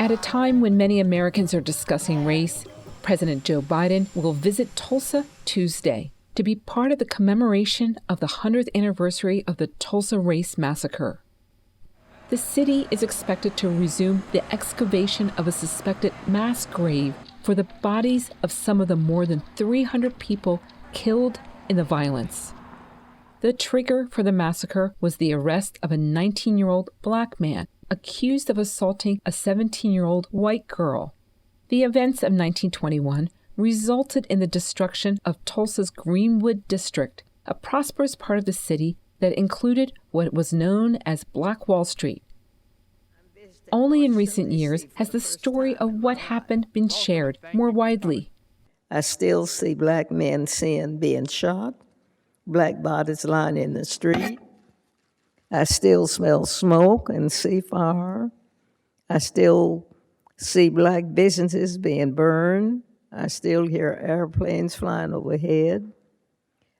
At a time when many Americans are discussing race, President Joe Biden will visit Tulsa Tuesday to be part of the commemoration of the 100th anniversary of the Tulsa Race Massacre. The city is expected to resume the excavation of a suspected mass grave for the bodies of some of the more than 300 people killed in the violence. The trigger for the massacre was the arrest of a 19-year-old black man accused of assaulting a 17-year-old white girl. The events of 1921 resulted in the destruction of Tulsa's Greenwood District, a prosperous part of the city that included what was known as Black Wall Street. Only in recent years has the story of what happened been shared more widely. I still see black men being shot, black bodies lying in the street. I still smell smoke and see fire. I still see black businesses being burned. I still hear airplanes flying overhead.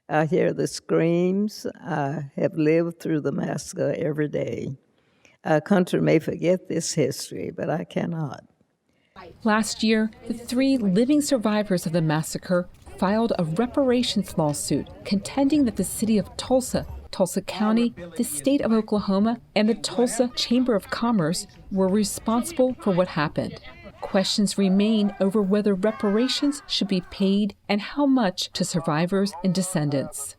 I hear the screams. I have lived through the massacre every day. Our country may forget this history, but I cannot. Last year, the 3 living survivors of the massacre filed a reparations lawsuit contending that the city of Tulsa, Tulsa County, the state of Oklahoma, and the Tulsa Chamber of Commerce were responsible for what happened. Questions remain over whether reparations should be paid and how much to survivors and descendants.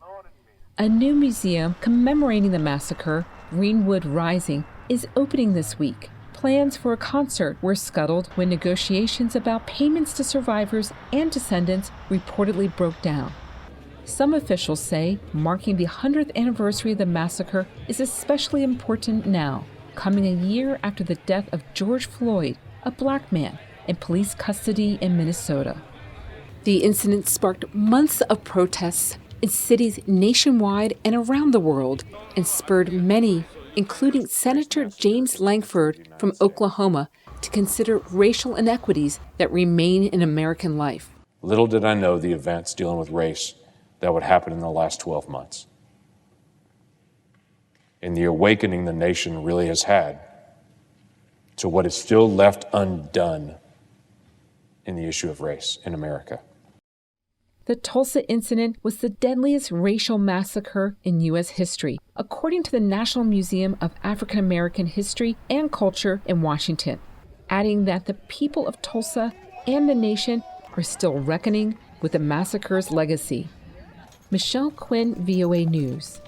A new museum commemorating the massacre, Greenwood Rising, is opening this week. Plans for a concert were scuttled when negotiations about payments to survivors and descendants reportedly broke down. Some officials say marking the 100th anniversary of the massacre is especially important now, coming a year after the death of George Floyd, a black man, in police custody in Minnesota. The incident sparked months of protests in cities nationwide and around the world and spurred many, including Senator James LANKFORD from Oklahoma, to consider racial inequities that remain in American life. Little did I know the events dealing with race that would happen in the last 12 months. And the awakening the nation really has had to what is still left undone in the issue of race in America. The Tulsa incident was the deadliest racial massacre in U.S. history, according to the National Museum of African American History and Culture in Washington, adding that the people of Tulsa and the nation are still reckoning with the massacre's legacy. Michelle Quinn, VOA News.